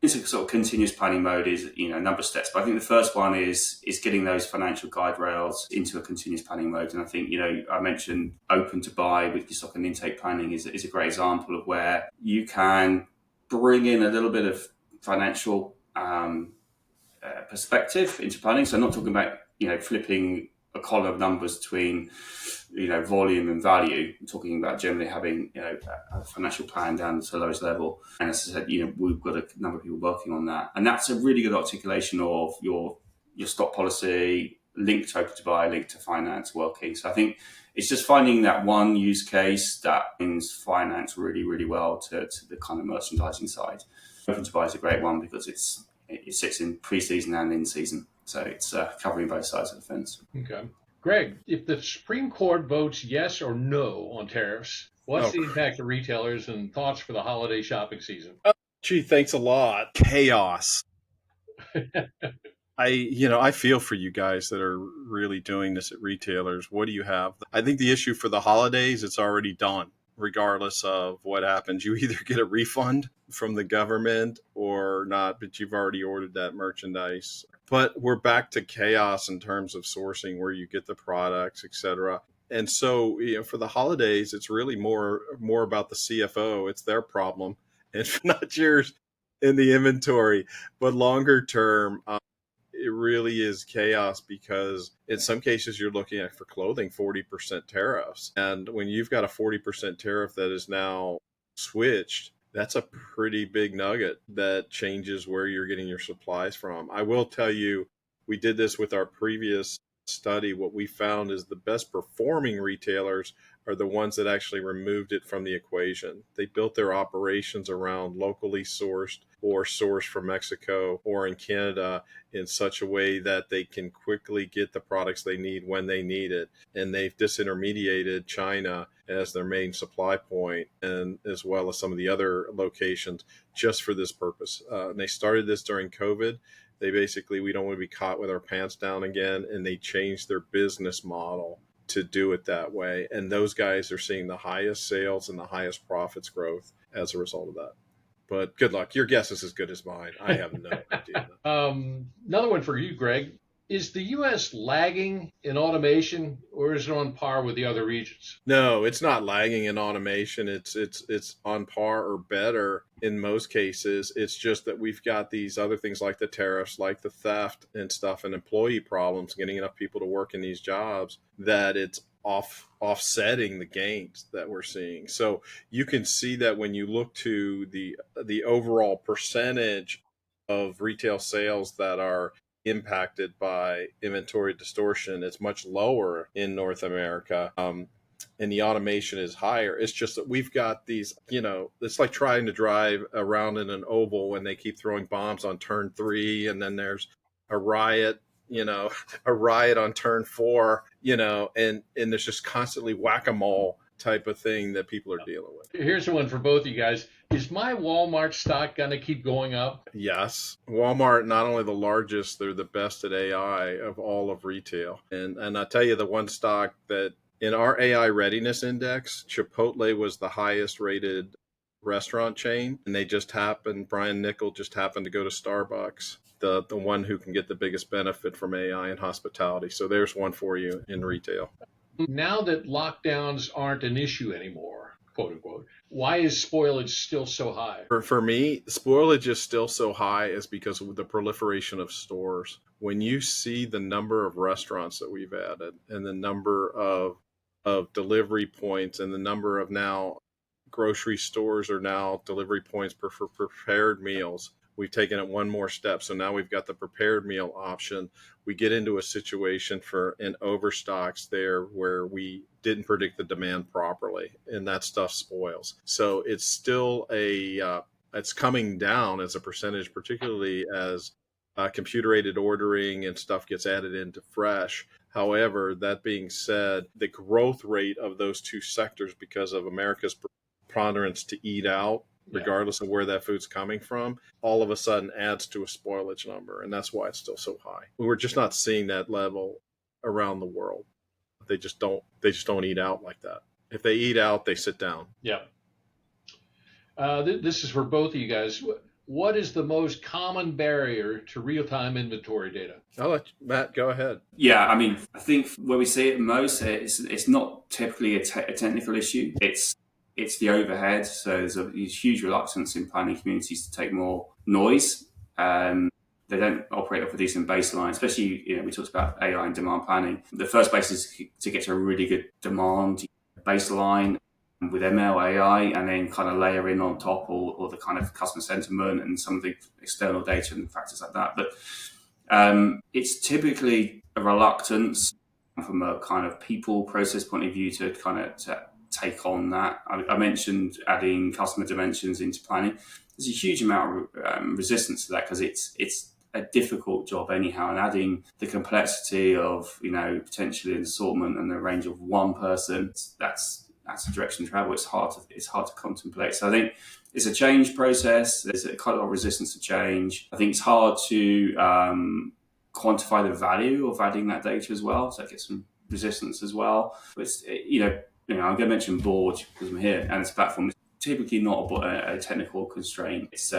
into sort of continuous planning mode is a number of steps. But I think the first one is getting those financial guide rails into a continuous planning mode. And I think, I mentioned open to buy with your stock and intake planning is a great example of where you can bring in a little bit of financial perspective into planning. So I'm not talking about, flipping a column of numbers between, volume and value. I'm talking about generally having, a financial plan down to the lowest level. And as I said, we've got a number of people working on that. And that's a really good articulation of your stock policy, linked to open to buy, linked to finance working. So I think it's just finding that one use case that brings finance really, really well to the kind of merchandising side. Open to buy is a great one because it sits in pre-season and in season, so it's covering both sides of the fence. Okay. Greg, if the Supreme Court votes yes or no on tariffs, what's the impact to retailers and thoughts for the holiday shopping season? Gee, thanks a lot. Chaos. I feel for you guys that are really doing this at retailers. What do you have? I think the issue for the holidays, it's already done. Regardless of what happens, you either get a refund from the government or not, but you've already ordered that merchandise. But we're back to chaos in terms of sourcing where you get the products, etc. And so, for the holidays, it's really more about the CFO. It's their problem. It's not yours in the inventory. But longer term, it really is chaos because in some cases you're looking at for clothing 40% tariffs. And when you've got a 40% tariff that is now switched, that's a pretty big nugget that changes where you're getting your supplies from. I will tell you, we did this with our previous study. What we found is the best performing retailers are the ones that actually removed it from the equation. They built their operations around locally sourced or sourced from Mexico or in Canada in such a way that they can quickly get the products they need when they need it. And they've disintermediated China as their main supply point, and as well as some of the other locations just for this purpose. And they started this during COVID. We don't want to be caught with our pants down again, and they changed their business model to do it that way. And those guys are seeing the highest sales and the highest profits growth as a result of that. But good luck. Your guess is as good as mine. I have no idea. Another one for you, Greg. Is the U.S. lagging in automation, or is it on par with the other regions? No, it's not lagging in automation. It's on par or better in most cases. It's just that we've got these other things like the tariffs, like the theft and stuff, and employee problems, getting enough people to work in these jobs, that it's offsetting the gains that we're seeing. So you can see that when you look to the overall percentage of retail sales that are impacted by inventory distortion, it's much lower in North America. And the automation is higher. It's just that we've got these, it's like trying to drive around in an oval when they keep throwing bombs on turn 3, and then there's a riot, a riot on turn 4, and there's just constantly whack-a-mole type of thing that people are dealing with. Here's one for both of you guys. Is my Walmart stock going to keep going up? Yes. Walmart, not only the largest, they're the best at AI of all of retail. And I tell you, the one stock that in our AI readiness index, Chipotle was the highest rated restaurant chain. And Brian Nichol just happened to go to Starbucks, the one who can get the biggest benefit from AI in hospitality. So there's one for you in retail. Now that lockdowns aren't an issue anymore, quote unquote, why is spoilage still so high? For me, spoilage is still so high is because of the proliferation of stores. When you see the number of restaurants that we've added and the number of delivery points and the number of now grocery stores are now delivery points for prepared meals, we've taken it one more step. So now we've got the prepared meal option. We get into a situation in overstocks there where we didn't predict the demand properly, and that stuff spoils. So it's still it's coming down as a percentage, particularly as computer-aided ordering and stuff gets added into fresh. However, that being said, the growth rate of those two sectors, because of America's preponderance to eat out, regardless of where that food's coming from, all of a sudden adds to a spoilage number. And that's why it's still so high. We're just not seeing that level around the world. They just don't eat out like that. If they eat out, they sit down. Yeah. This is for both of you guys. What is the most common barrier to real-time inventory data? I'll let Matt go ahead. Yeah, I think where we see it most, it's not typically a technical issue. It's the overhead. So there's a huge reluctance in planning communities to take more noise. They don't operate off a decent baseline, especially, we talked about AI and demand planning. The first base is to get to a really good demand baseline with ML, AI, and then kind of layer in on top all the kind of customer sentiment and some of the external data and factors like that. But it's typically a reluctance from a kind of people process point of view to take on that. I mentioned adding customer dimensions into planning. there's a huge amount of resistance to that because it's a difficult job anyhow, and adding the complexity of potentially an assortment and the range of one person, that's a direction to travel. It's hard to contemplate. So I think it's a change process. There's quite a lot of resistance to change. I think it's hard to quantify the value of adding that data as well. So I get some resistance as well. But it's, I'm going to mention board because I'm here, and this platform is typically not a technical constraint. It's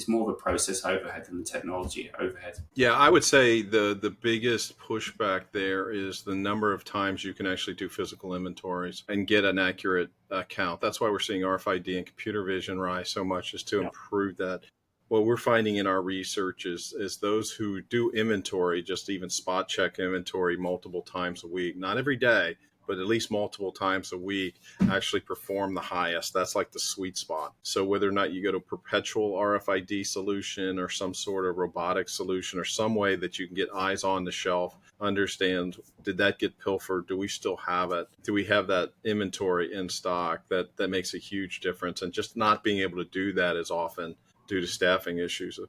more of a process overhead than the technology overhead. Yeah, I would say the biggest pushback there is the number of times you can actually do physical inventories and get an accurate count. That's why we're seeing RFID and computer vision rise so much, is to improve that. What we're finding in our research is those who do inventory, just even spot check inventory multiple times a week, not every day, but at least multiple times a week, actually perform the highest. That's like the sweet spot. So whether or not you go to perpetual RFID solution or some sort of robotic solution or some way that you can get eyes on the shelf, understand, did that get pilfered? Do we still have it? Do we have that inventory in stock? That makes a huge difference. And just not being able to do that as often due to staffing issues is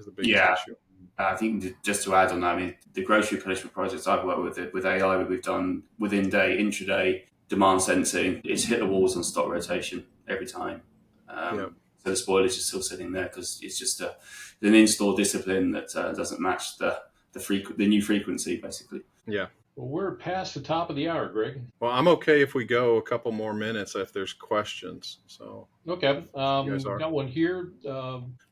the biggest issue. I think just to add on that, I mean, the grocery replenishment projects I've worked with AI, we've done within day, intraday demand sensing. It's hit the walls on stock rotation every time. So the spoilage is still sitting there because it's just an in-store discipline that doesn't match the new frequency, basically. Yeah. Well, we're past the top of the hour, Greg. Well, I'm okay if we go a couple more minutes if there's questions. So okay, got one here.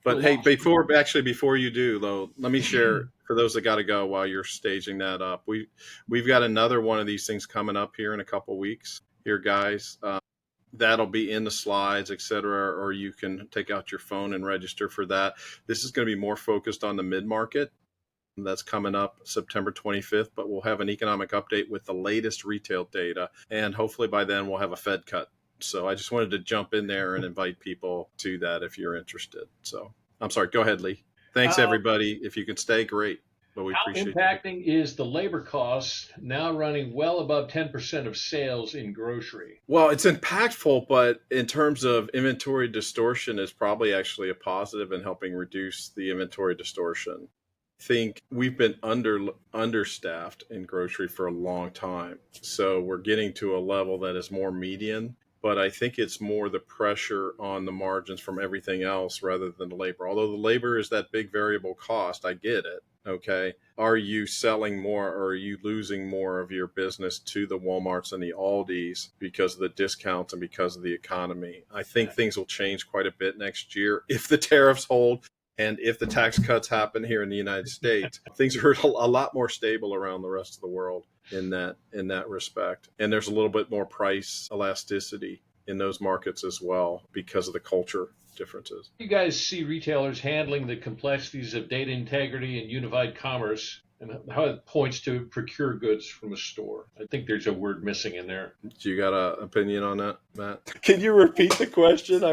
But hey, before you do though, let me share for those that got to go while you're staging that up. We've got another one of these things coming up here in a couple weeks. Here, guys, that'll be in the slides, etc. Or you can take out your phone and register for that. This is going to be more focused on the mid-market. That's coming up September 25th, but we'll have an economic update with the latest retail data. And hopefully by then we'll have a Fed cut. So I just wanted to jump in there and invite people to that if you're interested. So I'm sorry. Go ahead, Lee. Thanks, everybody. If you can stay, great. But we appreciate how impacting is the labor costs now running well above 10% of sales in grocery? Well, it's impactful, but in terms of inventory distortion, is probably actually a positive in helping reduce the inventory distortion. Think we've been understaffed in grocery for a long time. So we're getting to a level that is more median, but I think it's more the pressure on the margins from everything else rather than the labor. Although the labor is that big variable cost, I get it. Okay. Are you selling more or are you losing more of your business to the Walmarts and the Aldis because of the discounts and because of the economy? I think things will change quite a bit next year if the tariffs hold. And if the tax cuts happen here in the United States, things are a lot more stable around the rest of the world in that respect. And there's a little bit more price elasticity in those markets as well because of the culture differences. You guys see retailers handling the complexities of data integrity and unified commerce and how it points to procure goods from a store? I think there's a word missing in there. Do you got an opinion on that, Matt? Can you repeat the question?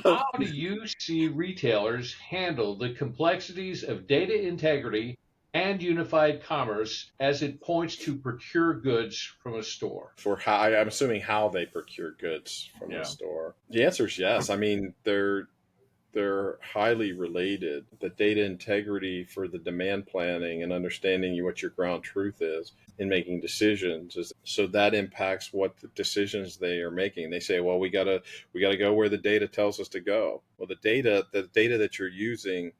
How do you see retailers handle the complexities of data integrity and unified commerce as it points to procure goods from a store? I'm assuming how they procure goods from a store. The answer is yes. I mean, they're highly related. The data integrity for the demand planning and understanding what your ground truth is in making decisions so that impacts what the decisions they are making. They say, well, we gotta go where the data tells us to go. Well, the data that you're using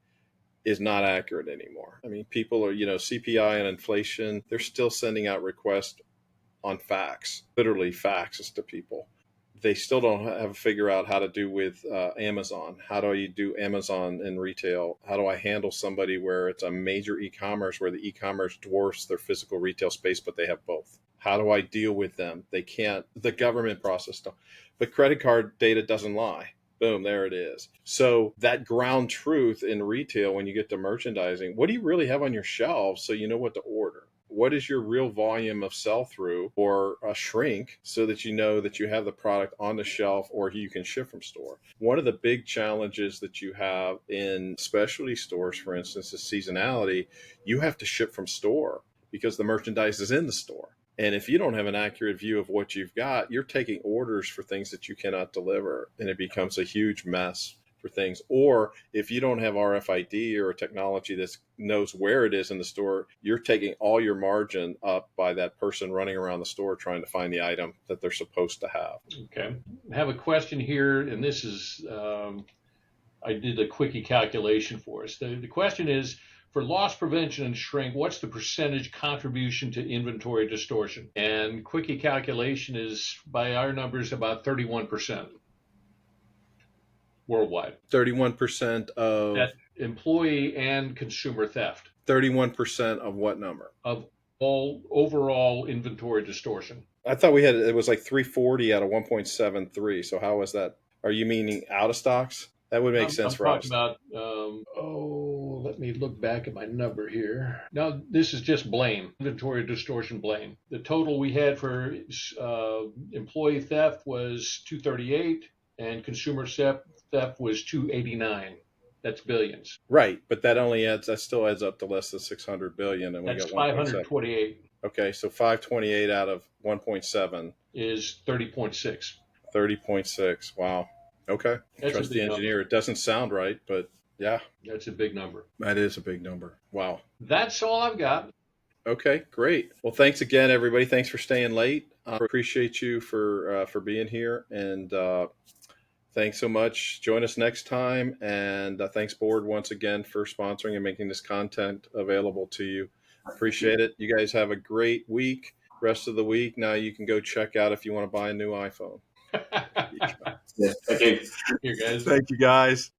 is not accurate anymore. I mean, people are, CPI and inflation, they're still sending out requests on facts, literally faxes to people. They still don't have to figure out how to do with Amazon. How do you do Amazon in retail? How do I handle somebody where it's a major e-commerce where the e-commerce dwarfs their physical retail space, but they have both? How do I deal with them? They can't, the government process don't. But credit card data doesn't lie. Boom, there it is. So that ground truth in retail, when you get to merchandising, what do you really have on your shelves so you know what to order? What is your real volume of sell-through or a shrink so that you know that you have the product on the shelf or you can ship from store? One of the big challenges that you have in specialty stores, for instance, is seasonality. You have to ship from store because the merchandise is in the store. And if you don't have an accurate view of what you've got, you're taking orders for things that you cannot deliver, and it becomes a huge mess for things. Or if you don't have RFID or a technology that knows where it is in the store, you're taking all your margin up by that person running around the store trying to find the item that they're supposed to have. Okay. I have a question here, and this is, I did a quickie calculation for us. The question is, for loss prevention and shrink, what's the percentage contribution to inventory distortion? And quickie calculation is, by our numbers, about 31% worldwide. 31% of That's employee and consumer theft 31% of what number? of all overall inventory distortion. I thought it was like 340 out of 1.73. So how was that? Are you meaning out of stocks? That would make sense I'm for us. talking about, let me look back at my number here. Now, this is just blame, inventory distortion blame. The total we had for employee theft was 238 and consumer theft was 289. That's billions. Right, but that still adds up to less than 600 billion, and we That's got 1.7. 528 Okay, so 528 out of 1.7, is 30.6. 30.6. Wow. Okay. That's Trust a the big engineer. number. It doesn't sound right, but yeah, That's a big number. that is a big number. Wow. That's all I've got. Okay, great. Well, thanks again, everybody. Thanks for staying late. I appreciate you for being here, and thanks so much. Join us next time, and thanks, Board, once again for sponsoring and making this content available to you. Appreciate it. You guys have a great week. Rest of the week. Now you can go check out if you want to buy a new iPhone. Yeah, thank you. Here, guys. Thank you, guys.